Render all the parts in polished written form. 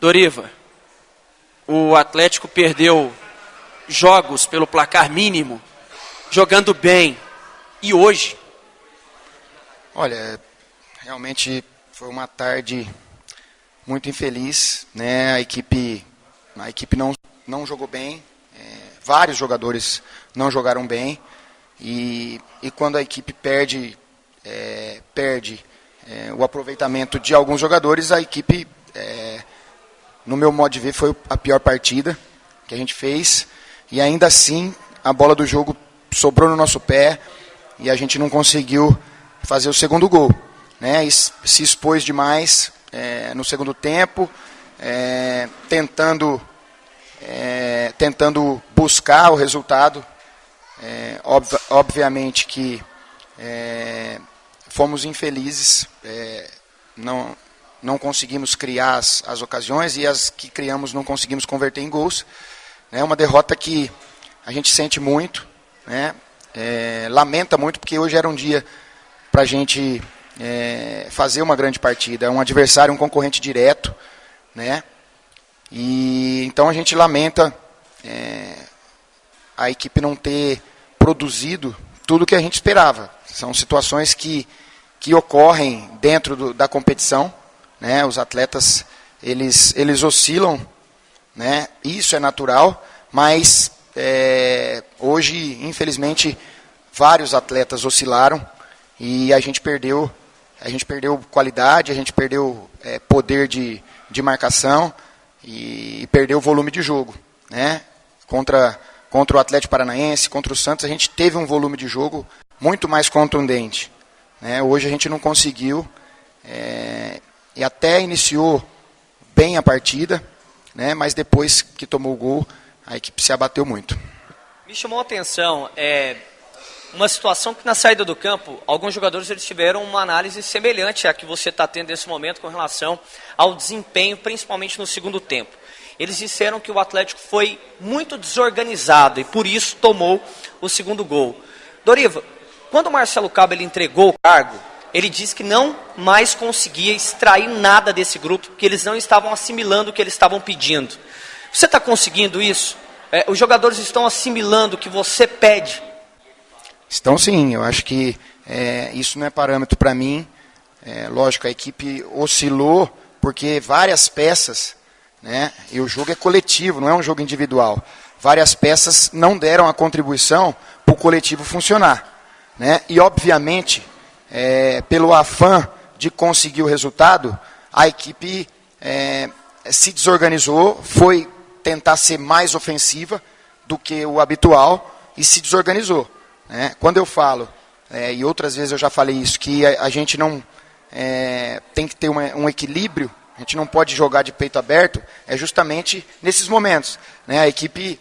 Doriva, o Atlético perdeu jogos pelo placar mínimo, jogando bem. E hoje? Olha, realmente foi uma tarde muito infeliz, né? A equipe não jogou bem, vários jogadores não jogaram bem, e quando a equipe perde o aproveitamento de alguns jogadores, a equipe, no meu modo de ver, foi a pior partida que a gente fez, e ainda assim a bola do jogo sobrou no nosso pé e a gente não conseguiu fazer o segundo gol, né? E se expôs demais no segundo tempo, tentando buscar o resultado. Obviamente que fomos infelizes, não conseguimos criar as ocasiões, e as que criamos não conseguimos converter em gols. É uma derrota que a gente sente muito, né? Lamenta muito, porque hoje era um dia para a gente fazer uma grande partida. É um adversário, um concorrente direto, né? E então a gente lamenta a equipe não ter produzido tudo o que a gente esperava. São situações que ocorrem dentro da competição, né? Os atletas eles oscilam, né? Isso é natural, mas hoje, infelizmente, vários atletas oscilaram e a gente perdeu qualidade, a gente perdeu poder de marcação e perdeu volume de jogo, né? Contra o Atlético Paranaense, contra o Santos, a gente teve um volume de jogo muito mais contundente, né? Hoje a gente não conseguiu, e até iniciou bem a partida, né? Mas depois que tomou o gol, a equipe se abateu muito. Me chamou a atenção uma situação que na saída do campo, alguns jogadores eles tiveram uma análise semelhante à que você está tendo nesse momento com relação ao desempenho, principalmente no segundo tempo. Eles disseram que o Atlético foi muito desorganizado e por isso tomou o segundo gol. Doriva, quando o Marcelo Cabo ele entregou o cargo, ele disse que não mais conseguia extrair nada desse grupo, porque eles não estavam assimilando o que eles estavam pedindo. Você está conseguindo isso? Os jogadores estão assimilando o que você pede? Estão sim, eu acho que isso não é parâmetro para mim. Lógico, a equipe oscilou porque várias peças, né, e o jogo é coletivo, não é um jogo individual. Várias peças não deram a contribuição para o coletivo funcionar, né? E obviamente, pelo afã de conseguir o resultado, a equipe se desorganizou, foi tentar ser mais ofensiva do que o habitual e se desorganizou, né? Quando eu falo, e outras vezes eu já falei isso, que a gente não tem que ter um equilíbrio, a gente não pode jogar de peito aberto, é justamente nesses momentos, né? A equipe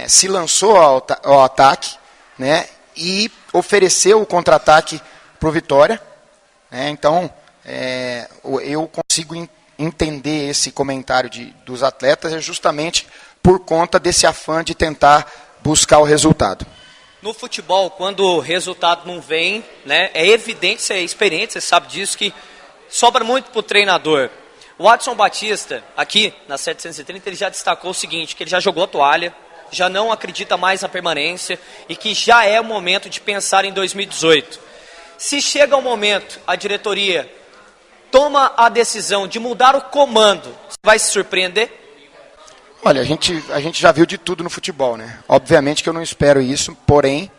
se lançou ao ataque, né? E ofereceu o contra-ataque para o Vitória, né? Então, eu consigo entender esse comentário dos atletas justamente por conta desse afã de tentar buscar o resultado. No futebol, quando o resultado não vem, né, é evidente, você é experiente, você sabe disso, que sobra muito para o treinador. O Adson Batista, aqui na 730, ele já destacou o seguinte, que ele já jogou a toalha, já não acredita mais na permanência e que já é o momento de pensar em 2018. Se chega o momento, a diretoria toma a decisão de mudar o comando, você vai se surpreender? Olha, a gente já viu de tudo no futebol, né? Obviamente que eu não espero isso, porém,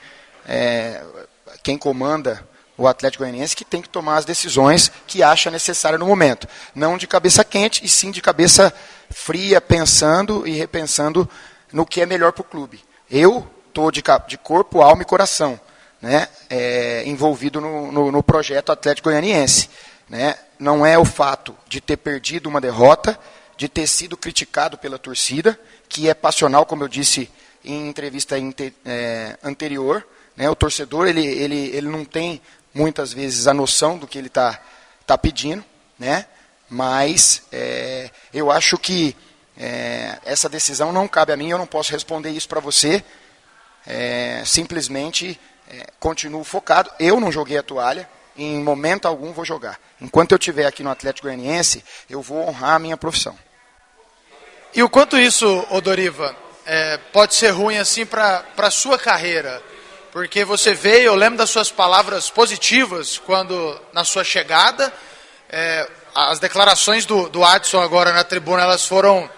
quem comanda o Atlético Goianiense que tem que tomar as decisões que acha necessário no momento. Não de cabeça quente, e sim de cabeça fria, pensando e repensando no que é melhor para o clube. Eu estou de corpo, alma e coração, né? Envolvido no projeto Atlético Goianiense, né? Não é o fato de ter perdido uma derrota, de ter sido criticado pela torcida, que é passional, como eu disse em entrevista anterior, né? O torcedor ele não tem muitas vezes a noção do que ele está pedindo, né? Mas eu acho que essa decisão não cabe a mim, eu não posso responder isso para você. Simplesmente continuo focado. Eu não joguei a toalha, em momento algum vou jogar. Enquanto eu estiver aqui no Atlético Goianiense, eu vou honrar a minha profissão. E o quanto isso, Doriva, pode ser ruim assim para a sua carreira? Porque você veio, eu lembro das suas palavras positivas quando na sua chegada, as declarações do Adson agora na tribuna, elas foram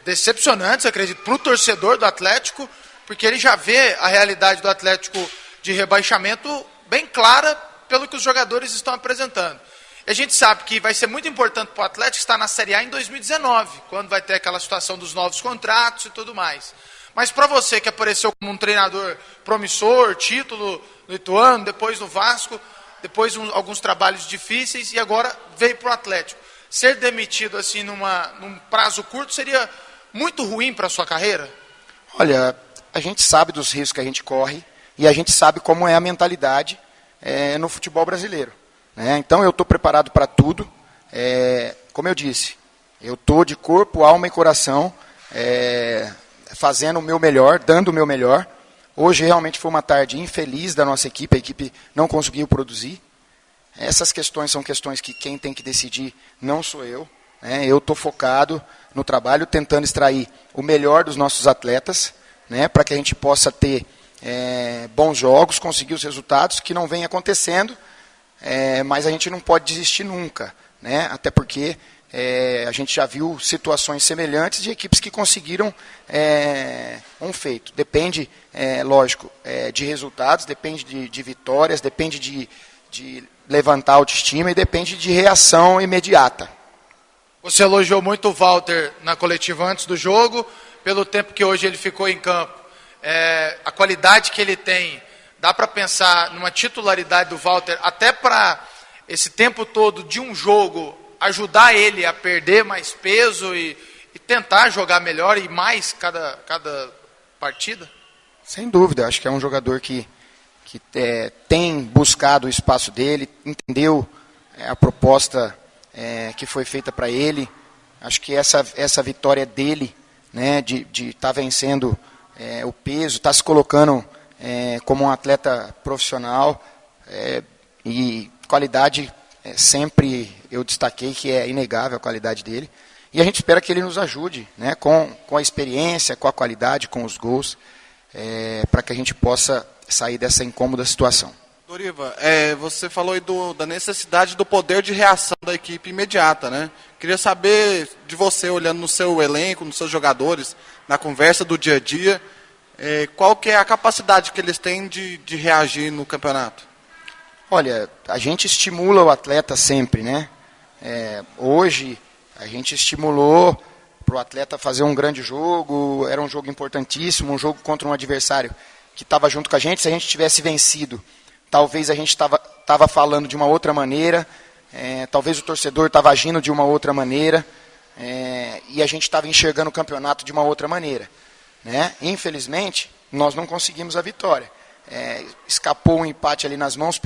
decepcionantes, acredito, para o torcedor do Atlético, porque ele já vê a realidade do Atlético de rebaixamento bem clara pelo que os jogadores estão apresentando. A gente sabe que vai ser muito importante para o Atlético estar na Série A em 2019, quando vai ter aquela situação dos novos contratos e tudo mais. Mas para você que apareceu como um treinador promissor, título no Ituano, depois no Vasco, depois alguns trabalhos difíceis e agora veio para o Atlético, ser demitido assim num prazo curto seria muito ruim para a sua carreira? Olha, a gente sabe dos riscos que a gente corre e a gente sabe como é a mentalidade no futebol brasileiro. Então eu estou preparado para tudo, como eu disse, eu estou de corpo, alma e coração fazendo o meu melhor, dando o meu melhor. Hoje realmente foi uma tarde infeliz da nossa equipe, a equipe não conseguiu produzir. Essas questões são questões que quem tem que decidir não sou eu. Eu estou focado no trabalho, tentando extrair o melhor dos nossos atletas, para que a gente possa ter bons jogos, conseguir os resultados que não vem acontecendo. Mas a gente não pode desistir nunca, até porque a gente já viu situações semelhantes de equipes que conseguiram um feito. Depende, lógico, de resultados, depende de vitórias, depende de levantar a autoestima e depende de reação imediata. Você elogiou muito o Walter na coletiva antes do jogo, pelo tempo que hoje ele ficou em campo. A qualidade que ele tem, dá para pensar numa titularidade do Walter, até para esse tempo todo de um jogo, ajudar ele a perder mais peso e tentar jogar melhor e mais cada partida? Sem dúvida, acho que é um jogador que tem buscado o espaço dele, entendeu a proposta que foi feita para ele. Acho que essa vitória dele, de estar vencendo o peso, estar se colocando como um atleta profissional, e qualidade, sempre eu destaquei que é inegável a qualidade dele, e a gente espera que ele nos ajude, com a experiência, com a qualidade, com os gols, para que a gente possa sair dessa incômoda situação. Doriva, você falou aí da necessidade do poder de reação da equipe imediata, Queria saber de você, olhando no seu elenco, nos seus jogadores, na conversa do dia a dia, qual que é a capacidade que eles têm de reagir no campeonato? Olha, a gente estimula o atleta sempre, hoje a gente estimulou para o atleta fazer um grande jogo, era um jogo importantíssimo, um jogo contra um adversário que estava junto com a gente. Se a gente tivesse vencido, talvez a gente estava falando de uma outra maneira, talvez o torcedor estava agindo de uma outra maneira, e a gente estava enxergando o campeonato de uma outra maneira. Infelizmente, nós não conseguimos a vitória. Escapou um empate ali nas mãos,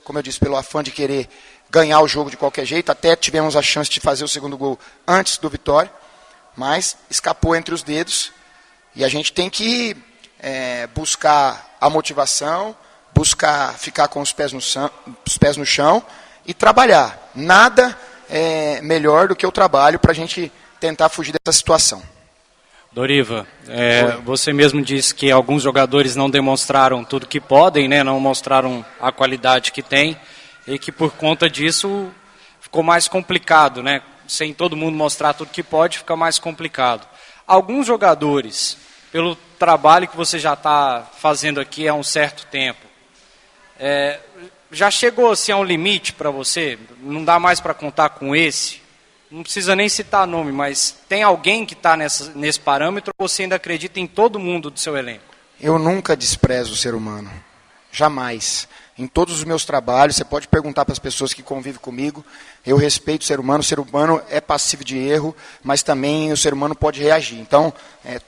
como eu disse, pelo afã de querer ganhar o jogo de qualquer jeito. Até tivemos a chance de fazer o segundo gol antes do Vitória, mas escapou entre os dedos. E a gente tem que buscar a motivação, buscar ficar com os pés no chão e trabalhar. Nada é melhor do que o trabalho para a gente tentar fugir dessa situação. Doriva, você mesmo disse que alguns jogadores não demonstraram tudo que podem, não mostraram a qualidade que tem, e que por conta disso ficou mais complicado, sem todo mundo mostrar tudo que pode, fica mais complicado. Alguns jogadores, pelo trabalho que você já está fazendo aqui há um certo tempo, já chegou assim a um limite para você? Não dá mais para contar com esse? Não precisa nem citar nome, mas tem alguém que está nesse parâmetro, ou você ainda acredita em todo mundo do seu elenco? Eu nunca desprezo o ser humano. Jamais. Em todos os meus trabalhos, você pode perguntar para as pessoas que convivem comigo, eu respeito o ser humano é passível de erro, mas também o ser humano pode reagir. Então,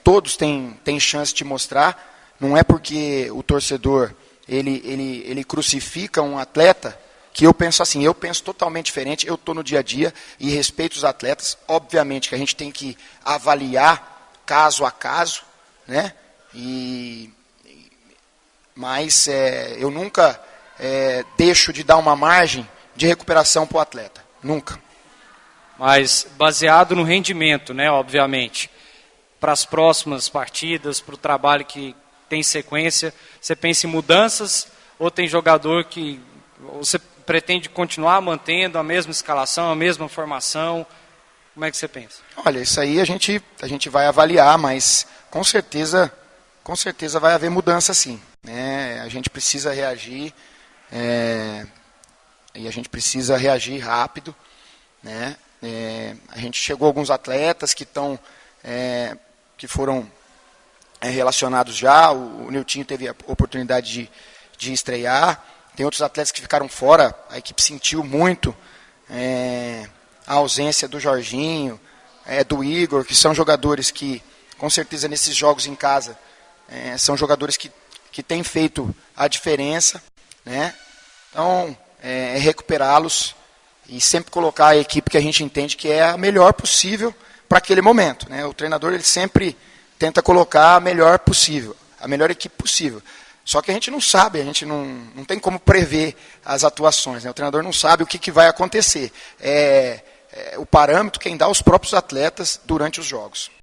todos têm chance de mostrar, não é porque o torcedor ele crucifica um atleta que eu penso assim, eu penso totalmente diferente, eu estou no dia a dia e respeito os atletas. Obviamente que a gente tem que avaliar caso a caso, mas eu nunca deixo de dar uma margem de recuperação para o atleta, nunca. mas baseado no rendimento, né, obviamente, para as próximas partidas, para o trabalho que tem sequência, você pensa em mudanças ou tem jogador que você pretende continuar mantendo a mesma escalação, a mesma formação? Como é que você pensa? Olha, isso aí a gente vai avaliar, mas com certeza vai haver mudança sim. Né? A gente precisa reagir, e a gente precisa reagir rápido. Né? A gente chegou a alguns atletas que foram relacionados já, o Niltinho teve a oportunidade de estrear, tem outros atletas que ficaram fora, a equipe sentiu muito a ausência do Jorginho, do Igor, que são jogadores que, com certeza, nesses jogos em casa, são jogadores que têm feito a diferença, né? Então, recuperá-los e sempre colocar a equipe que a gente entende que é a melhor possível para aquele momento, né? O treinador ele sempre tenta colocar a melhor possível, a melhor equipe possível. Só que a gente não sabe, a gente não tem como prever as atuações, né? O treinador não sabe o que vai acontecer. O parâmetro quem dá os próprios atletas durante os jogos.